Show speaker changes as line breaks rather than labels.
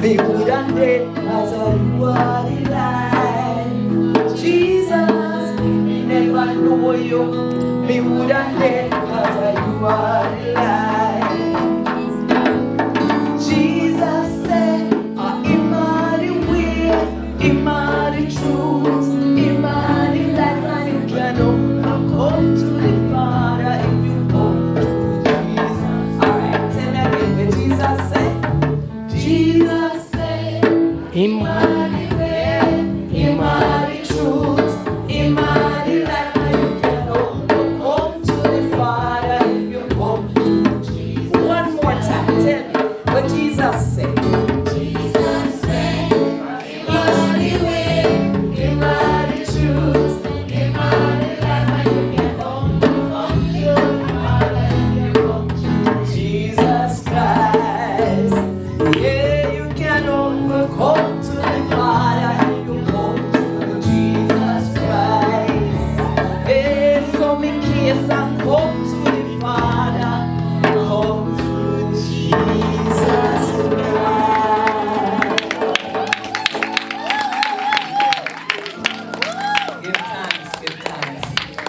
Me wouldn't dead cause you are the light. Jesus, me never know you. Me wouldn't dead cause you are the light. Jesus said, I'm the way, I'm the truth, I'm the life, and you can only come to the Father if you come to Jesus. Alright, tell me again what Jesus said. Jesus said, I'm the way, I'm the truth, I'm the life, and you can only come to the Father if you come to Jesus. One more time, tell me what Jesus said. Jesus said, I'm the way, I'm the truth, I'm the life, and you can only come to the Father if you come to Jesus Christ. Yeah, you can only come to the Father if you come to Jesus Christ. Yeah, so me case and come